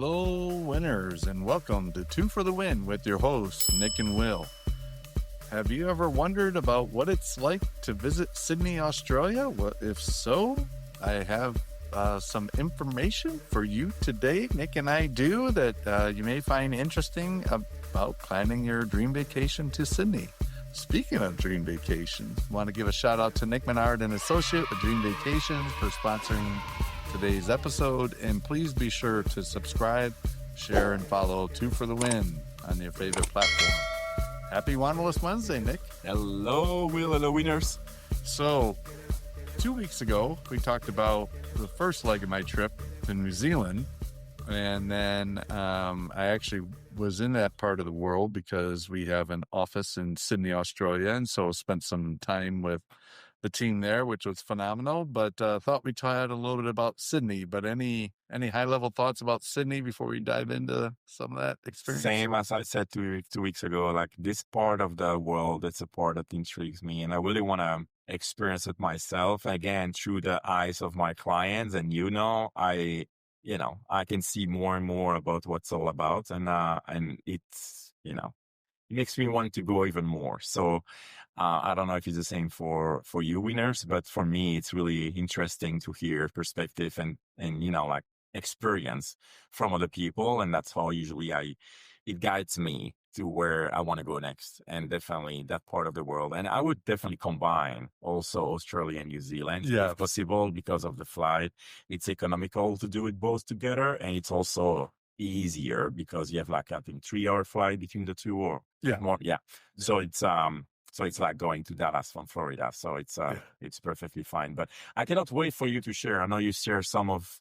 Hello, winners, and welcome to Two for the Win with your hosts, Nick and Will. Have you ever wondered about what it's like to visit Sydney, Australia? Well, if so, I have some information for you today. Nick and I do that you may find interesting about planning your dream vacation to Sydney. Speaking of dream vacations, I want to give a shout out to Nick Menard and Associate with Dream Vacations for sponsoring today's episode. And please be sure to subscribe, share, and follow Two for the Win on your favorite platform. Happy Wanderlust Wednesday, Nick. Hello, Will. Hello, winners. So, 2 weeks ago, we talked about the first leg of my trip to New Zealand. And then I actually was in that part of the world because we have an office in Sydney, Australia. And so spent some time with the team there, which was phenomenal. But thought we'd chat a little bit about Sydney. But any high-level thoughts about Sydney before we dive into some of that experience? Same as I said 2 weeks ago, like this part of the world, it's a part that intrigues me. And I really want to experience it myself, again, through the eyes of my clients. And, I can see more and more about what's all about. And it's, it makes me want to go even more. So I don't know if it's the same for you winners, but for me, it's really interesting to hear perspective and like experience from other people. And that's how usually it guides me to where I want to go next. And definitely that part of the world. And I would definitely combine also Australia and New Zealand if possible, because of the flight. It's economical to do it both together. And it's also easier because you have like, I think 3-hour flight between the two or more. Yeah. So it's like going to Dallas from Florida. So it's perfectly fine. But I cannot wait for you to share. I know you share some of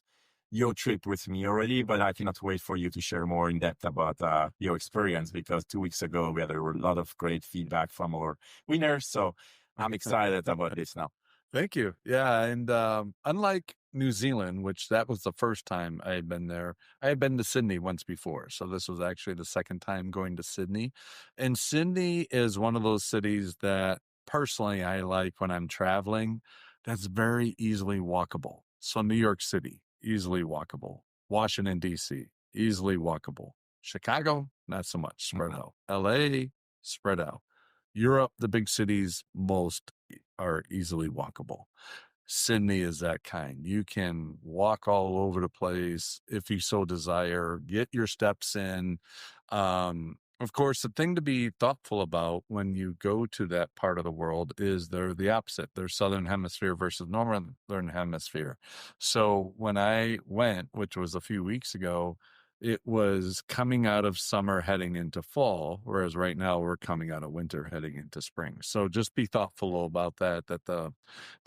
your trip with me already, but I cannot wait for you to share more in depth about your experience, because 2 weeks ago we had a lot of great feedback from our winners. So I'm excited about this now. Thank you. Yeah. And unlike New Zealand, which that was the first time I had been there, I had been to Sydney once before. So this was actually the second time going to Sydney. And Sydney is one of those cities that personally I like when I'm traveling, that's very easily walkable. So New York City, easily walkable. Washington, D.C., easily walkable. Chicago, not so much, spread out. L.A., spread out. Europe, the big cities, most are easily walkable. Sydney is that kind. You can walk all over the place if you so desire, get your steps in. Of course, the thing to be thoughtful about when you go to that part of the world is they're the opposite. They're Southern Hemisphere versus Northern Hemisphere. So when I went, which was a few weeks ago, it was coming out of summer heading into fall, whereas right now we're coming out of winter heading into spring. So just be thoughtful about that the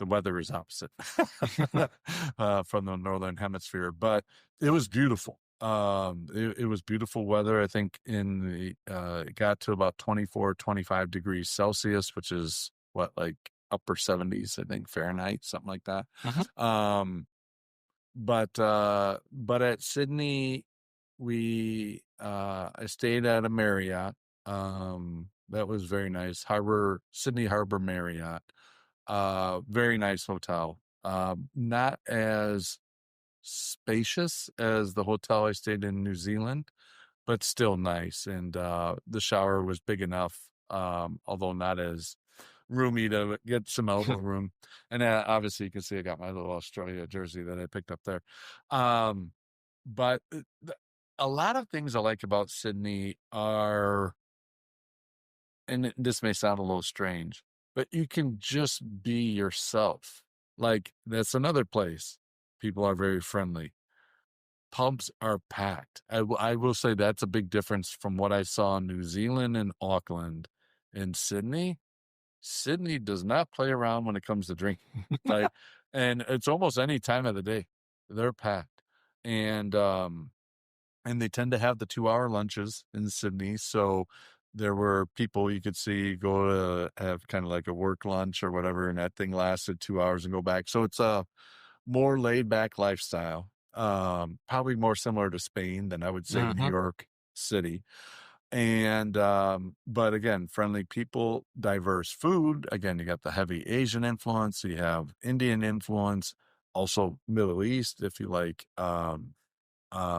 weather is opposite from the Northern Hemisphere. But it was beautiful. It was beautiful weather. I think it got to about 24, 25 degrees Celsius, which is like upper 70s, I think, Fahrenheit, something like that. But at Sydney, I stayed at a Marriott. That was very nice. Sydney Harbor Marriott. Very nice hotel. Not as spacious as the hotel I stayed in New Zealand, but still nice. And the shower was big enough, although not as roomy to get some elbow room. And obviously you can see I got my little Australia jersey that I picked up there. But a lot of things I like about Sydney are, and this may sound a little strange, but you can just be yourself. Like, that's another place. People are very friendly. Pubs are packed. I will say that's a big difference from what I saw in New Zealand and Auckland. In Sydney does not play around when it comes to drinking. And it's almost any time of the day. They're packed. And they tend to have the 2-hour lunches in Sydney. So there were people you could see go to have kind of like a work lunch or whatever, and that thing lasted 2 hours and go back. So it's a more laid back lifestyle, probably more similar to Spain than I would say New York City. And, but again, friendly people, diverse food. Again, you got the heavy Asian influence, you have Indian influence, also Middle East, if you like,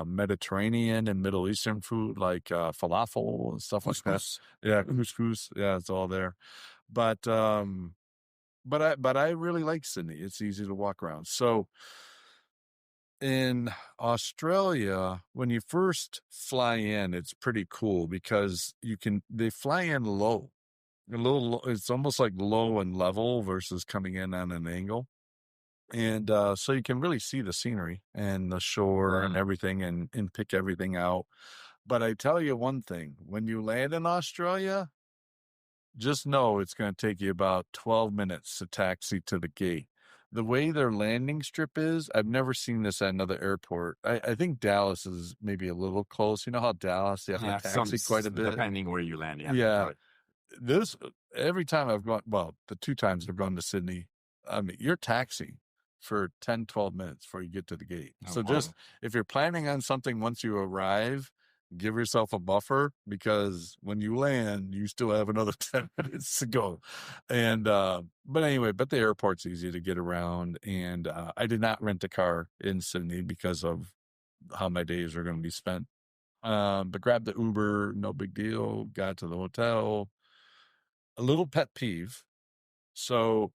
Mediterranean and Middle Eastern food like falafel and stuff like that. Couscous. Yeah, couscous. Yeah, it's all there. But I really like Sydney. It's easy to walk around. So in Australia, when you first fly in, it's pretty cool because they fly in low. It's almost like low and level versus coming in on an angle. And so you can really see the scenery and the shore and everything and pick everything out. But I tell you one thing, when you land in Australia, just know it's going to take you about 12 minutes to taxi to the gate. The way their landing strip is, I've never seen this at another airport. I think Dallas is maybe a little close. You know how Dallas, you have to Yeah, some taxi quite a bit? depending where you land. Yeah, Yeah. right. This, every time I've gone, well, the two times I've gone to Sydney, I mean, you're taxiing for 10, 12 minutes before you get to the gate. Oh, So just, wow. if you're planning on something once you arrive, give yourself a buffer because when you land, you still have another 10 minutes to go. And, but anyway, but the airport's easy to get around. And, I did not rent a car in Sydney because of how my days are going to be spent. But grabbed the Uber, no big deal, got to the hotel. A little pet peeve. So,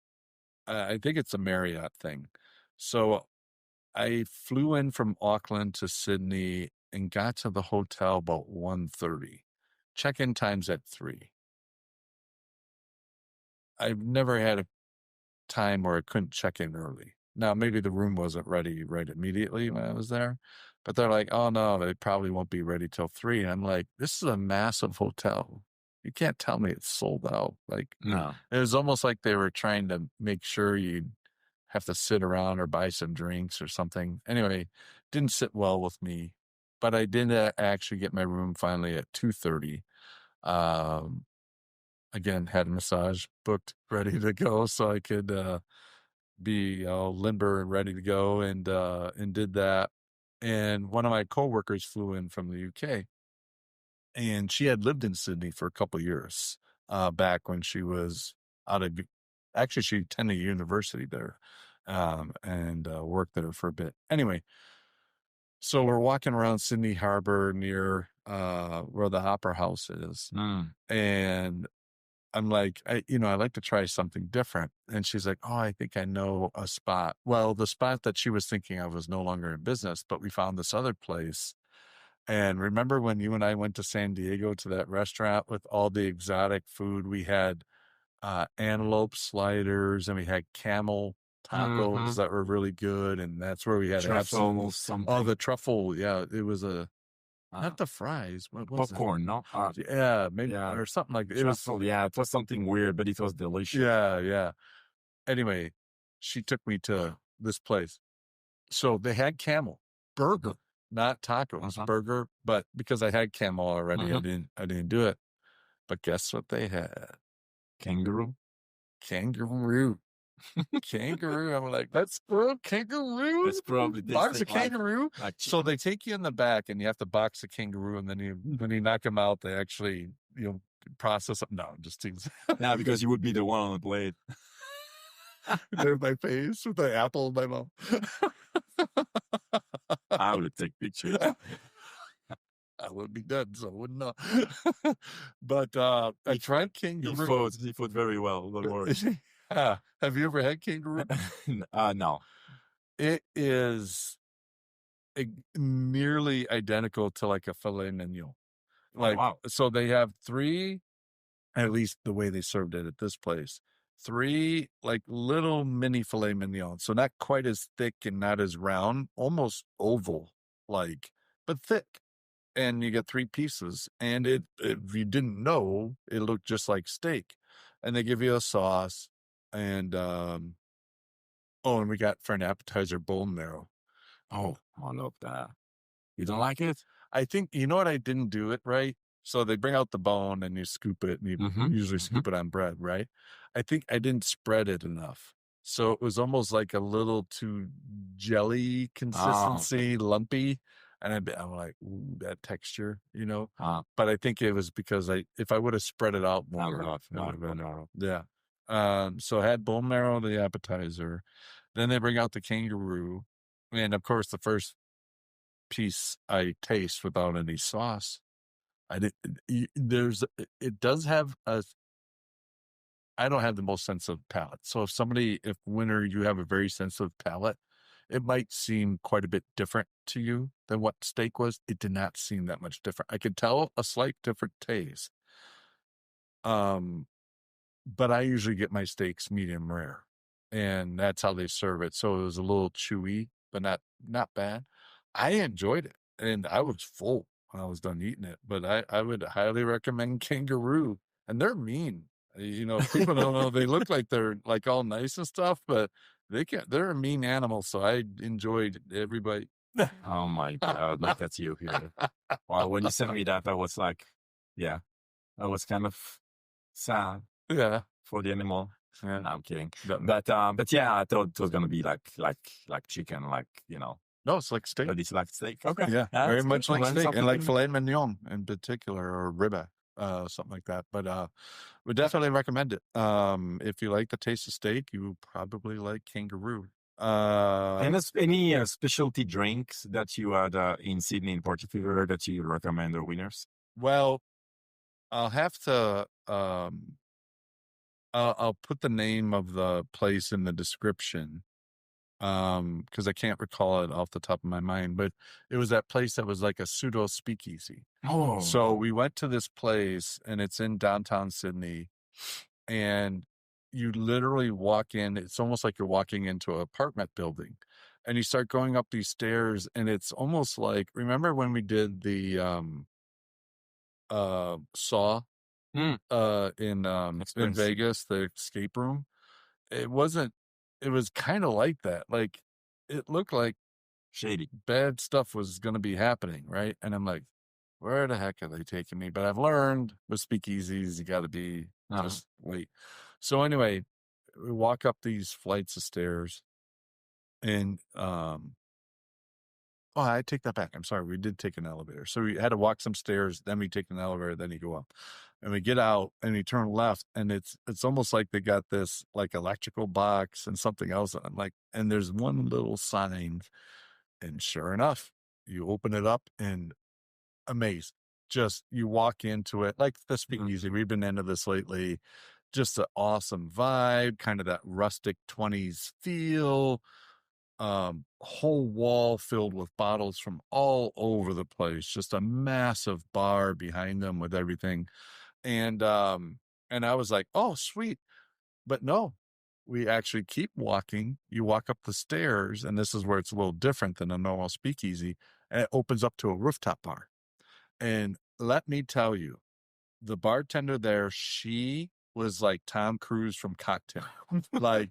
I think it's a Marriott thing. So I flew in from Auckland to Sydney and got to the hotel about 1:30. Check-in time's at 3. I've never had a time where I couldn't check in early. Now, maybe the room wasn't ready right immediately when I was there, but they're like, oh no, they probably won't be ready till 3. And I'm like, this is a massive hotel. You can't tell me it's sold out. Like, No. it was almost like they were trying to make sure you'd have to sit around or buy some drinks or something. Anyway, didn't sit well with me, but I did actually get my room finally at 2:30. Um, again, had a massage booked, ready to go, so I could be all limber and ready to go, and did that. And one of my coworkers flew in from the UK, and she had lived in Sydney for a couple years back when she was out of. Actually, she attended university there, and worked there for a bit. Anyway, so we're walking around Sydney Harbor near where the Opera House is, and I'm like, I like to try something different. And she's like, oh, I think I know a spot. Well, the spot that she was thinking of was no longer in business, but we found this other place. And remember when you and I went to San Diego to that restaurant with all the exotic food? We had antelope sliders and we had camel tacos that were really good. And that's where we had to have Truffle oh, something. the truffle. Yeah, it was not the fries. What was it? Popcorn, no? Yeah, maybe, Yeah, or something like that. It was, truffle. Yeah, it was something weird, but it was delicious. yeah, yeah. Anyway, she took me to this place. So they had camel burger, not tacos, burger, but because I had camel already, I didn't do it. But guess what they had? Kangaroo. Kangaroo. Kangaroo. I'm like, let's go kangaroo. It's probably Box a kangaroo. like So they take you in the back and you have to box a kangaroo, and then when you knock them out, they actually, process them. No, just things. yeah, because you would be the one on the plate. There's my face with the apple in my mouth. I would take pictures. I would be dead, so I wouldn't know. But I tried kangaroo. He fought very well. Don't worry. Yeah. Have you ever had kangaroo? No. It is nearly identical to like a filet mignon. Like, wow. So they have 3, at least the way they served it at this place, 3 like little mini filet mignons. So not quite as thick and not as round, almost oval, like, but thick. And you get 3 pieces. And if you didn't know, it looked just like steak. And they give you a sauce. And, and we got for an appetizer bone marrow. Oh, I love that. You don't like it? I think, you know what, I didn't do it right. So they bring out the bone and you scoop it, and you usually scoop it on bread, right? I think I didn't spread it enough. So it was almost like a little too jelly consistency, lumpy. And I'm like, ooh, that texture, But I think it was because if I would have spread it out more, it would have been, yeah. So I had bone marrow, the appetizer. Then they bring out the kangaroo. And of course, the first piece I taste without any sauce. I didn't. There's it does have a. I don't have the most sensitive palate. So if winter you have a very sensitive palate, it might seem quite a bit different to you than what steak was. It did not seem that much different. I could tell a slight different taste. Um, but I usually get my steaks medium rare, and that's how they serve it. So it was a little chewy, but not bad. I enjoyed it, and I was full when I was done eating it. But I would highly recommend kangaroo, and they're mean. People don't know they look like they're like all nice and stuff, but they're a mean animal. So I enjoyed everybody. Oh my God, look at you here. Well, when you sent me that, I was like, yeah, I was kind of sad Yeah, for the animal. yeah. No, I'm kidding. No, But yeah, I thought it was gonna be like chicken, no, it's like steak. but it's like steak. Okay, Yeah, very that's good. much like Learn steak and like something. filet mignon in particular or ribeye, something like that. But would definitely recommend it. If you like the taste of steak, you probably like kangaroo. And any specialty drinks that you had in Sydney in particular that you recommend or winners? Well, I'll have to I'll put the name of the place in the description because I can't recall it off the top of my mind, but it was that place that was like a pseudo speakeasy. Oh, So we went to this place and it's in downtown Sydney, and you literally walk in. It's almost like you're walking into an apartment building, and you start going up these stairs, and it's almost like, remember when we did the Saw mm, in experience Vegas, the escape room? It wasn't. It was kind of like that. Like it looked like shady. bad stuff was going to be happening, right? And I'm like, where the heck are they taking me? But I've learned with speakeasies, you got to be Uh-huh. just wait. So anyway, we walk up these flights of stairs, and oh, I take that back. I'm sorry, we did take an elevator. So we had to walk some stairs, then we take an elevator, then you go up, and we get out and we turn left, and it's almost like they got this like electrical box and something else. And I'm like, and there's one little sign, and sure enough, you open it up and amazing. Just you walk into it like the Mhm. speakeasy. We've been into this lately. Just an awesome vibe, kind of that rustic 20s feel. Whole wall filled with bottles from all over the place. Just a massive bar behind them with everything. And I was like, oh, sweet. But no, we actually keep walking. You walk up the stairs, and this is where it's a little different than a normal speakeasy. And it opens up to a rooftop bar. And let me tell you, the bartender there, she was like Tom Cruise from Cocktail, like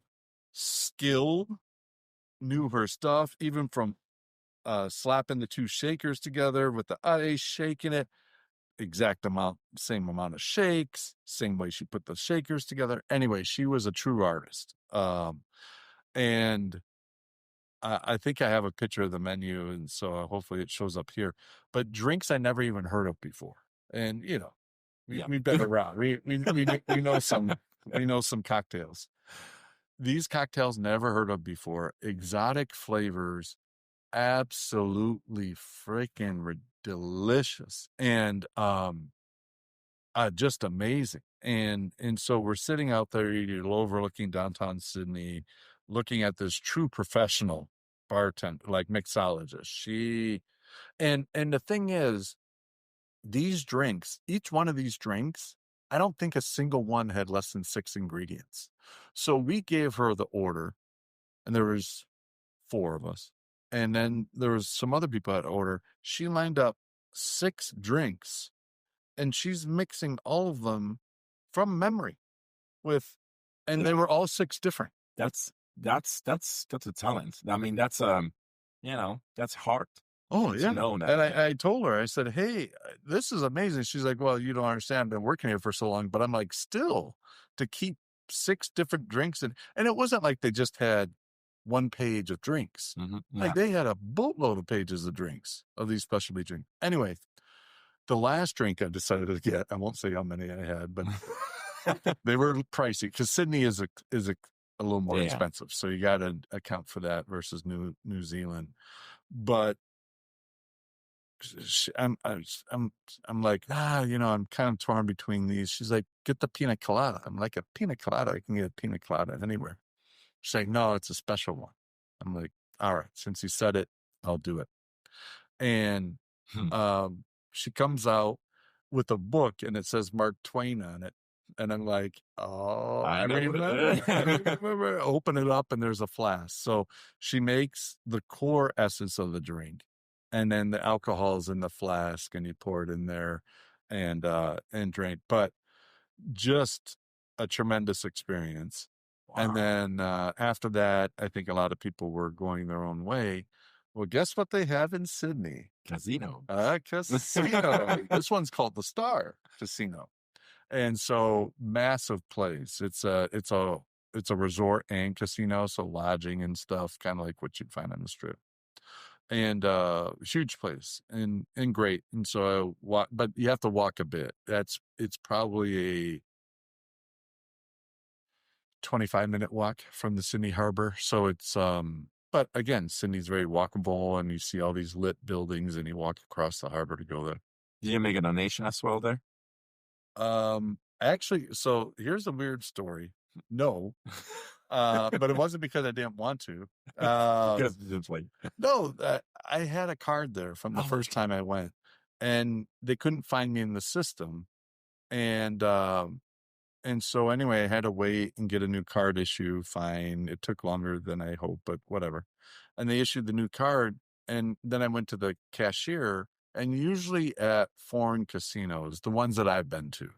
skilled, knew her stuff, even from slapping the two shakers together with the ice, shaking it, exact amount, same amount of shakes, same way she put the shakers together. Anyway, she was a true artist. And I think I have a picture of the menu, and so hopefully it shows up here. But drinks I never even heard of before, and Yeah. we've been around. We know some cocktails. These cocktails never heard of before. Exotic flavors, absolutely freaking delicious, and just amazing. And so we're sitting out there, you're overlooking downtown Sydney, looking at this true professional bartender, like mixologist. And the thing is, these drinks, each one of these drinks, I don't think a single one had less than 6 ingredients. So we gave her the order, and there was 4 of us. And then there was some other people at order. She lined up 6 drinks, and she's mixing all of them from memory with, and they were all 6 different. That's a talent. I mean, that's hard Oh, to yeah. know that. And I told her, I said, hey, this is amazing. She's like, well, you don't understand. I've been working here for so long. But I'm like, still, to keep 6 different drinks. And it wasn't like they just had one page of drinks. Yeah. Like they had a boatload of pages of drinks, of these specialty drinks. Anyway, the last drink I decided to get, I won't say how many I had, but they were pricey because Sydney is a little more Yeah. expensive. So you got to account for that versus New Zealand. But I'm I'm like, I'm kind of torn between these. She's like, get the pina colada. I'm like, a pina colada? I can get a pina colada anywhere. She's like, no, it's a special one. I'm like, all right, since you said it, I'll do it. And Hmm. um, she comes out with a book and it says Mark Twain on it. And I'm like, oh, I I know remember. I it. remember. Open it up and there's a flask. So she makes the core essence of the drink. And then the alcohol is in the flask and you pour it in there and drink. But just a tremendous experience. And Wow. then after that, I think a lot of people were going their own way. Well, guess what they have in Sydney? Casino. Casino. This one's called the Star Casino, and so massive place. It's a resort and casino, so lodging and stuff, kind of like what you'd find on the strip. And huge place and great. And so I walk, but you have to walk a bit. It's probably a 25-minute walk from the Sydney Harbor. So but again, Sydney's very walkable and you see all these lit buildings and you walk across the harbor to go there. Did you make a donation as well there? Actually, so here's a weird story. No, but it wasn't because I didn't want to. Uh, Because it's like, no, I had a card there from the oh, first okay. time I went and they couldn't find me in the system. And, And so anyway, I had to wait and get a new card issue. Fine. It took longer than I hoped, but whatever. And they issued the new card. And then I went to the cashier. And usually at foreign casinos, the ones that I've been to,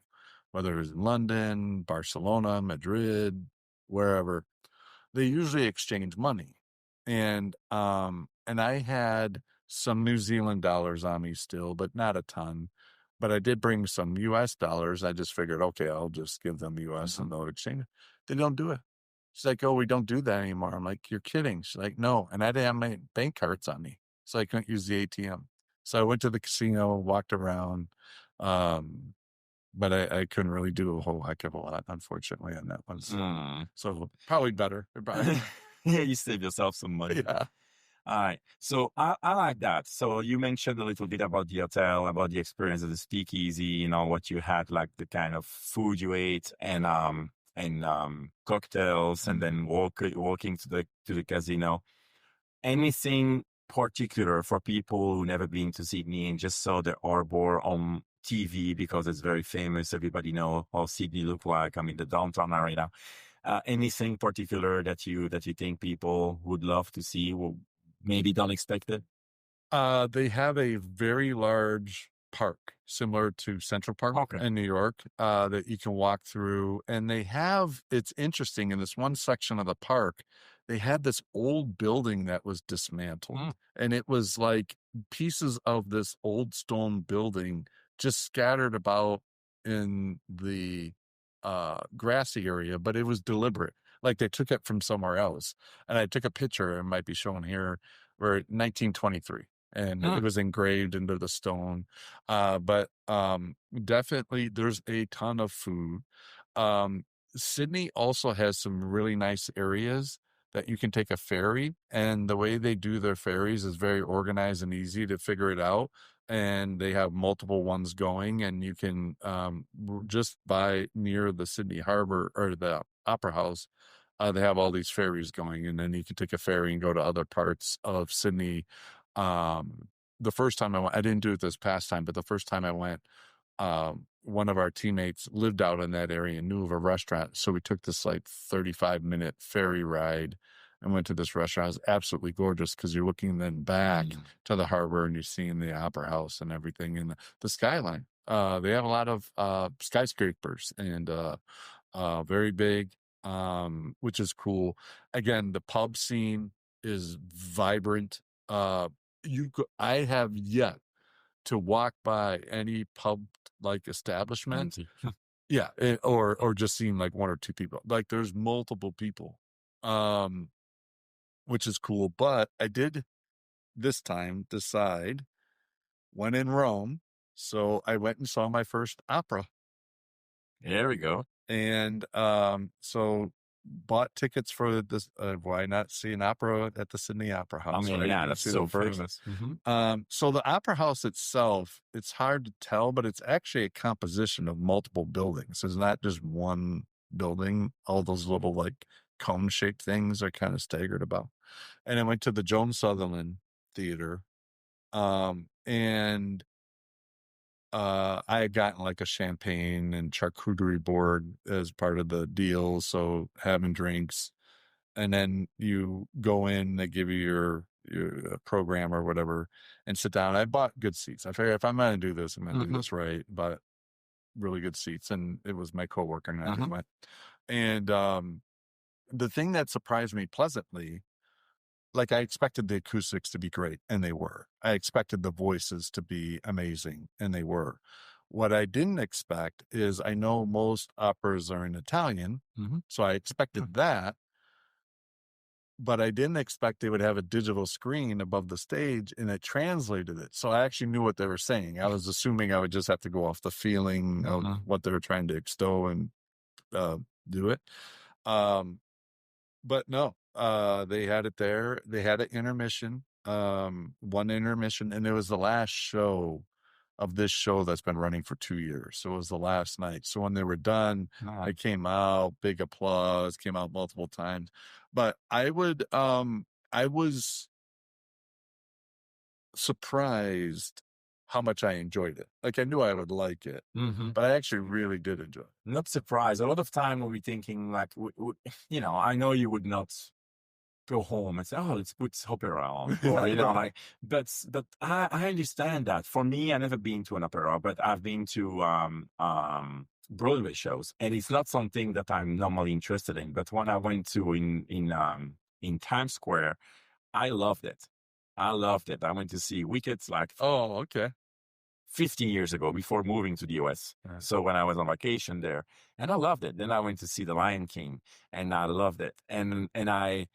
whether it's London, Barcelona, Madrid, wherever, they usually exchange money. And I had some New Zealand dollars on me still, but not a ton. But I did bring some US dollars. I just figured, okay, I'll just give them US Mhm. and they'll exchange it. They don't do it. She's like, oh, we don't do that anymore. I'm like, you're kidding. She's like, no. And I didn't have my bank cards on me. So I couldn't use the ATM. So I went to the casino, walked around. Um, but I couldn't really do a whole heck of a lot, unfortunately, on that one. Mm. So probably better. Probably, Yeah, you save yourself some money. yeah. All right. So I like that. So you mentioned a little bit about the hotel, about the experience of the speakeasy, what you had, like the kind of food you ate and cocktails, and then walking to the casino. Anything particular for people who never been to Sydney and just saw the harbor on TV because it's very famous. Everybody know how Sydney look like. I mean, the downtown area. Anything particular that you think people would love to see, or maybe don't expect it? They have a very large park similar to Central Park Okay. in New York, that you can walk through. And it's interesting in this one section of the park, they had this old building that was dismantled. Mm. And it was like pieces of this old stone building just scattered about in the grassy area, but it was deliberate. Like they took it from somewhere else. And I took a picture, it might be shown here, where 1923 and it Mm. was engraved into the stone. But definitely there's a ton of food. Um, Sydney also has some really nice areas that you can take a ferry, and the way they do their ferries is very organized and easy to figure it out. And they have multiple ones going, and you can just by near the Sydney Harbor or the Opera House, they have all these ferries going, and then you can take a ferry and go to other parts of Sydney. Um, the first time I went, I didn't do it this past time, but the first time I went, one of our teammates lived out in that area and knew of a restaurant. So we took this like 35-minute ferry ride and went to this restaurant. It was absolutely gorgeous because you're looking then back Mm. to the harbor and you're seeing the opera house and everything and the skyline. They have a lot of skyscrapers and very big, which is cool. Again, the pub scene is vibrant. I have yet to walk by any pub like establishment. Empty. Yeah, or just seeing like one or two people. Like there's multiple people, um, which is cool. But I did this time decide when in Rome, so I went and saw my first opera. There we go. And so bought tickets for this. Why not see an opera at the Sydney Opera I House, mean, right? yeah, You that's see the so first. famous. Hmm. So the Opera House itself, it's hard to tell, but it's actually a composition of multiple buildings. It's not just one building. All those little like cone-shaped things are kind of staggered about. And I went to the Joan Sutherland Theater, and I had gotten like a champagne and charcuterie board as part of the deal, so having drinks, and then you go in, they give you your program or whatever, and sit down. I bought good seats. I figured if I'm going to do this, I'm going to do Hmm. this right. But really good seats, and it was my coworker and I who Hmm. went. And the thing that surprised me pleasantly, like I expected the acoustics to be great, and they were. I expected the voices to be amazing, and they were. What I didn't expect is I know most operas are in Italian, Hmm. so I expected that, but I didn't expect they would have a digital screen above the stage and it translated it. So I actually knew what they were saying. I was assuming I would just have to go off the feeling of Hmm. what they were trying to extol and uh, do it. Um, but no, they had it there. They had an intermission, one intermission, and it was the last show of this show that's been running for 2 years. So it was the last night. So when they were done, I came out, big applause, came out multiple times. But I was surprised how much I enjoyed it. Like I knew I would like it, Hmm. but I actually really did enjoy it. Not surprised. A lot of time when we're thinking like, I know you would not go home and say, "Oh, let's put opera on," or like. But I understand that. For me, I never been to an opera, but I've been to Broadway shows, and it's not something that I'm normally interested in. But when I went to in Times Square, I loved it. I loved it. I went to see Wicked like Oh, okay. 15 years ago before moving to the US. So when I was on vacation there, and I loved it. Then I went to see The Lion King, and I loved it. And I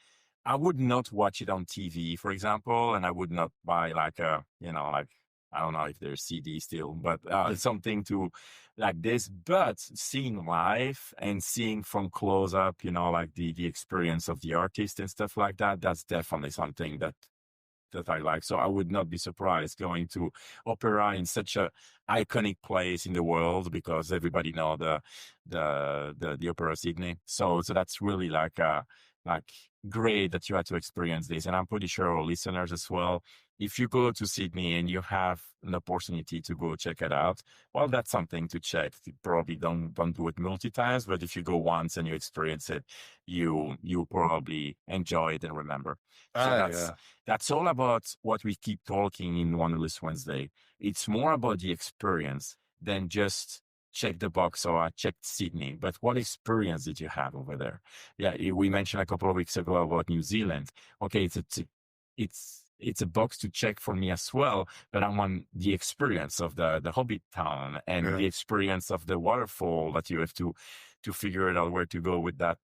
would not watch it on TV, for example, and I would not buy like like I don't know if there's CD still, but something to like this. But seeing live and seeing from close up, like the experience of the artist and stuff like that, that's definitely something that I like. So I would not be surprised going to opera in such a iconic place in the world because everybody know the opera Sydney. So that's really like great that you had to experience this. And I'm pretty sure our listeners as well. If you go to Sydney and you have an opportunity to go check it out, well, that's something to check. You probably don't do it multi times, but if you go once and you experience it, you probably enjoy it and remember. So Yeah. that's all about what we keep talking in Wanderlust Wednesday. It's more about the experience than just check the box or I checked Sydney. But what experience did you have over there? Yeah, we mentioned a couple of weeks ago about New Zealand. Okay, it's a box to check for me as well, but I want the experience of the Hobbit town and the experience of the waterfall that you have to figure it out where to go with that,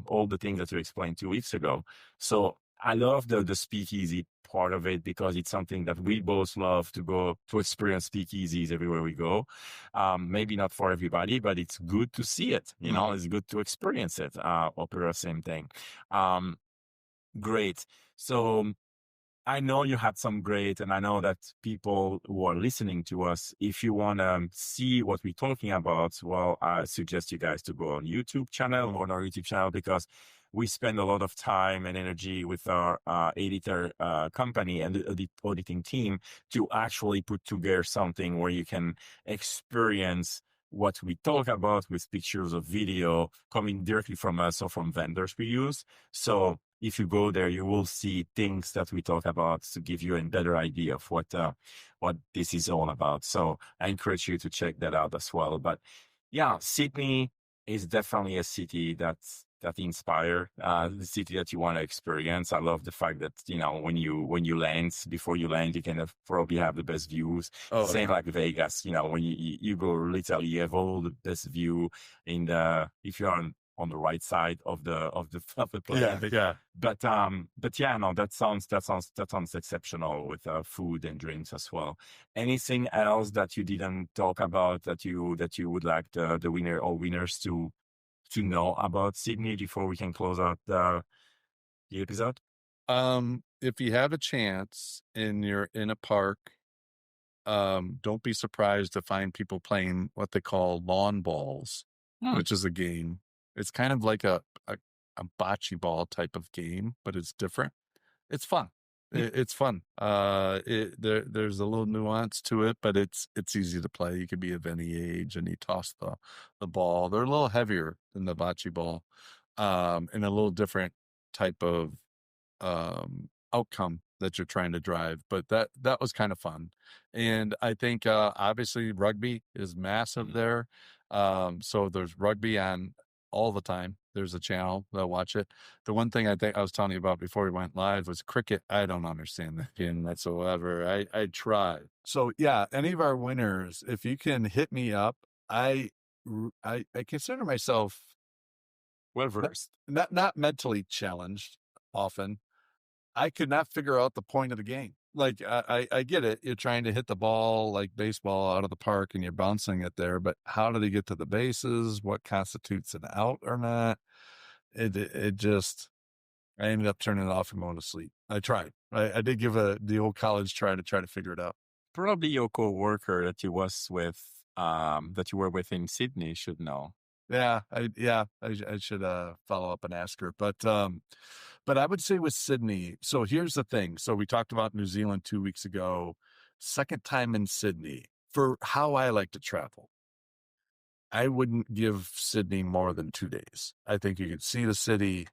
all the things that you explained 2 weeks ago. So I love the speakeasy part of it because it's something that we both love to go to experience speakeasies everywhere we go. Maybe not for everybody, but it's good to see it. It's good to experience it. Opera, same thing. Great. So I know you had some great, and I know that people who are listening to us, if you want to see what we're talking about, well, I suggest you guys to go on YouTube channel, on our YouTube channel, because we spend a lot of time and energy with our editor company and the auditing team to actually put together something where you can experience what we talk about with pictures of video coming directly from us or from vendors we use. So if you go there, you will see things that we talk about to give you a better idea of what this is all about. So I encourage you to check that out as well. But yeah, Sydney is definitely a city that inspire the city that you want to experience. I love the fact that when you land, before you land, you can probably have the best views. Oh, Same yeah. like Vegas. When you go literally, you have all the best view in the if you're on the right side of the plane. Yeah. But yeah, no, that sounds exceptional with food and drinks as well. Anything else that you didn't talk about that you would like the winner or winners to to know about Sydney before we can close out the episode? If you have a chance and you're in a park, don't be surprised to find people playing what they call lawn balls, Hmm. which is a game. It's kind of like a bocce ball type of game, but it's different. It's fun. Hmm. It's fun. There's a little nuance to it, but it's easy to play. You could be of any age, and you toss the ball. They're a little heavier than the bocce ball, and a little different type of outcome that you're trying to drive. But that was kind of fun. And I think obviously rugby is massive Hmm. there. So there's rugby on all the time. There's a channel that watch it. The one thing I think I was telling you about before we went live was cricket. I don't understand that game whatsoever. I tried. So yeah, any of our winners, if you can hit me up, I consider myself Well versed. not mentally challenged often. I could not figure out the point of the game. Like I get it. You're trying to hit the ball like baseball out of the park and you're bouncing it there, but how do they get to the bases? What constitutes an out or not? It just I ended up turning it off and going to sleep. I tried. I did give the old college try to figure it out. Probably your coworker that you were with in Sydney should know. I should follow up and ask her. But I would say with Sydney, so here's the thing. So we talked about New Zealand 2 weeks ago. Second time in Sydney. For how I like to travel, I wouldn't give Sydney more than 2 days. I think you could see the city,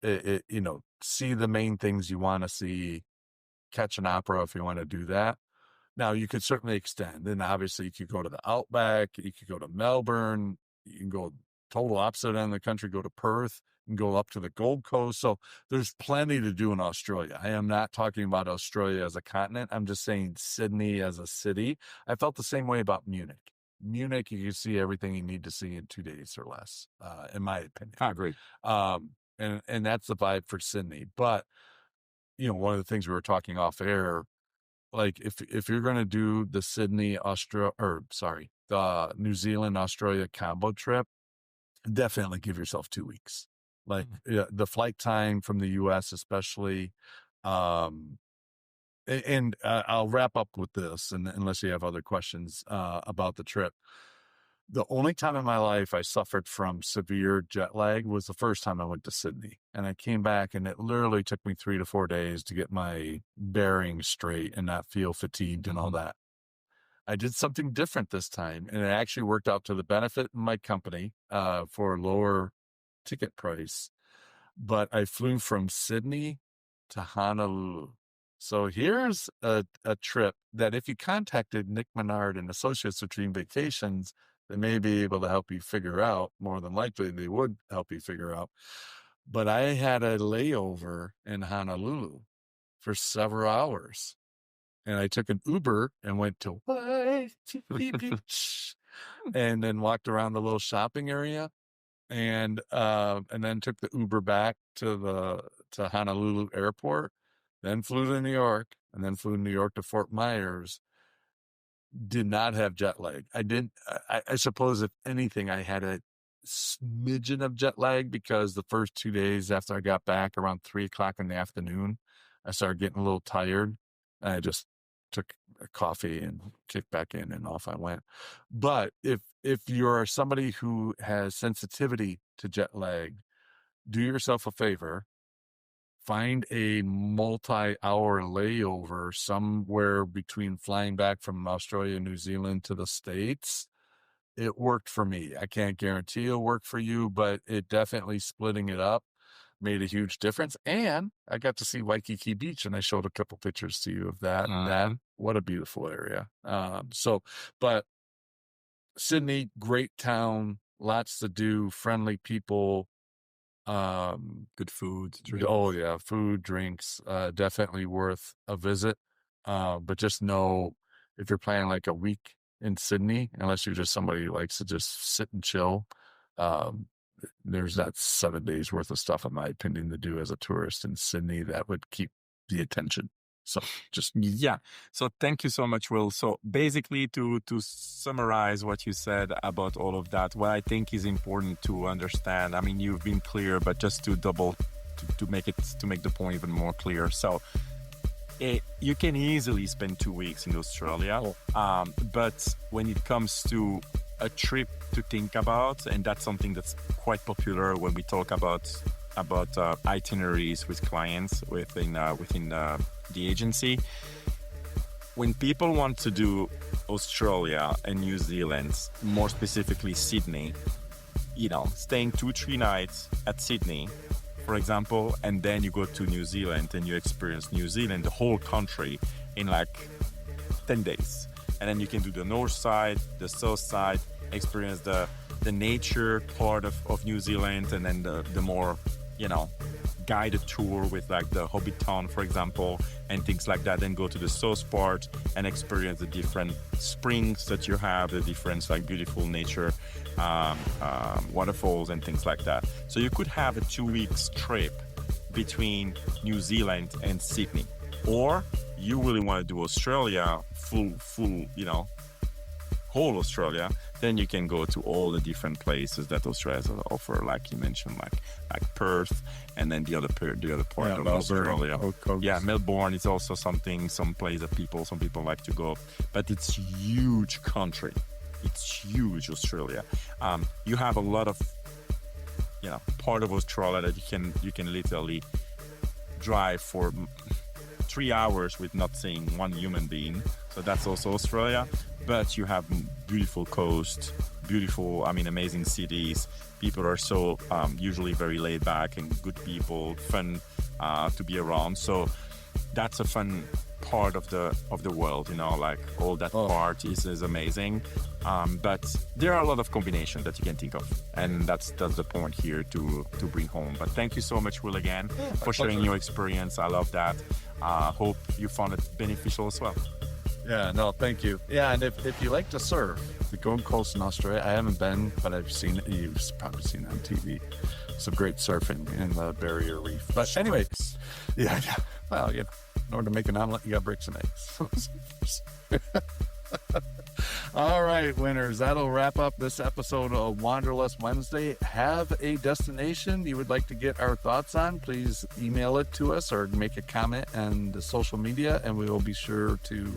see the main things you want to see, catch an opera if you want to do that. Now, you could certainly extend, and obviously you could go to the Outback, you could go to Melbourne, you can go total opposite end of the country, go to Perth, and go up to the Gold Coast. So there's plenty to do in Australia. I am not talking about Australia as a continent. I'm just saying Sydney as a city. I felt the same way about Munich. Munich, you can see everything you need to see in 2 days or less, in my opinion. I agree. And that's the vibe for Sydney. But, one of the things we were talking off air, like if you're going to do the the New Zealand Australia combo trip, definitely give yourself 2 weeks. Like Mhm. the flight time from the US especially. um and I'll wrap up with this, and unless you have other questions about the trip. The only time in my life I suffered from severe jet lag was the first time I went to Sydney. And I came back, and it literally took me 3 to 4 days to get my bearings straight and not feel fatigued and all Mhm. that. I did something different this time, and it actually worked out to the benefit of my company for a lower ticket price. But I flew from Sydney to Honolulu. So here's a trip that if you contacted Nick Menard and Associates of Dream Vacations, they may be able to help you figure out. More than likely, they would help you figure out. But I had a layover in Honolulu for several hours. And I took an Uber and went to Waikiki Beach and then walked around the little shopping area, and then took the Uber back to Honolulu airport, then flew to New York, and then flew to New York to Fort Myers. Did not have jet lag. I didn't. I suppose if anything, I had a smidgen of jet lag because the first 2 days after I got back around 3 o'clock in the afternoon, I started getting a little tired. And I just took a coffee and kicked back in, and off I went. But if you're somebody who has sensitivity to jet lag, do yourself a favor. Find a multi-hour layover somewhere between flying back from Australia and New Zealand to the States. It worked for me. I can't guarantee it'll work for you, but it definitely splitting it up made a huge difference. And I got to see Waikiki Beach, and I showed a couple pictures to you of that. Mhm. What a beautiful area. But Sydney, great town, lots to do, friendly people. Good food, Oh drinks. yeah, food, drinks, definitely worth a visit. But just know if you're planning like a week in Sydney, unless you're just somebody who likes to just sit and chill, um, there's that 7 days worth of stuff, in my opinion, to do as a tourist in Sydney that would keep the attention. So just Yeah. So thank you so much, Will. So basically, to summarize what you said about all of that, what I think is important to understand. I mean, you've been clear, but just to make the point even more clear. So you can easily spend 2 weeks in Australia, but when it comes to a trip to think about, and that's something that's quite popular when we talk about itineraries with clients within the agency. When people want to do Australia and New Zealand, more specifically Sydney, staying 2-3 nights at Sydney, for example, and then you go to New Zealand and you experience New Zealand, the whole country, in like 10 days. And then you can do the north side, the south side, experience the nature part of New Zealand, and then the more, guided tour with like the Hobbit Town, for example, and things like that. Then go to the south part and experience the different springs that you have, the different like beautiful nature, waterfalls and things like that. So you could have a 2 weeks trip between New Zealand and Sydney, or you really want to do Australia full, whole Australia, then you can go to all the different places that Australia has to offer, like you mentioned, like Perth, and then the other part of Melbourne, Australia. Coast. Yeah, Melbourne is also some place that some people like to go, but it's huge country. It's huge, Australia. You have a lot of, part of Australia that you can literally drive for 3 hours with not seeing one human being. So that's also Australia. But you have beautiful coast, amazing cities. People are so usually very laid back and good people, fun to be around. So that's a fun part of the world, like all that part is amazing. But there are a lot of combinations that you can think of, and that's the point here to bring home. But thank you so much, Will, again, for sharing your experience. I love that. Hope you found it beneficial as well. Yeah, no, thank you. Yeah, and if you like to surf, the Gold Coast in Australia, I haven't been, but I've seen it. You've probably seen it on TV. Some great surfing in the Barrier Reef. But anyway, yeah. Well, in order to make an omelet, you got bricks and eggs. All right, winners, that'll wrap up this episode of Wanderlust Wednesday. Have a destination you would like to get our thoughts on, please email it to us or make a comment on the social media, and we will be sure to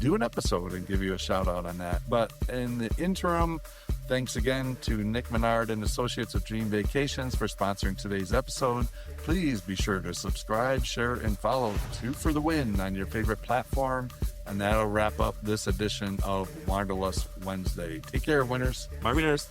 do an episode and give you a shout out on that. But in the interim, thanks again to Nick Menard and Associates of Dream Vacations for sponsoring today's episode. Please be sure to subscribe, share, and follow 2 for the Win on your favorite platform. And that'll wrap up this edition of Wanderlust Wednesday. Take care, winners. My winners.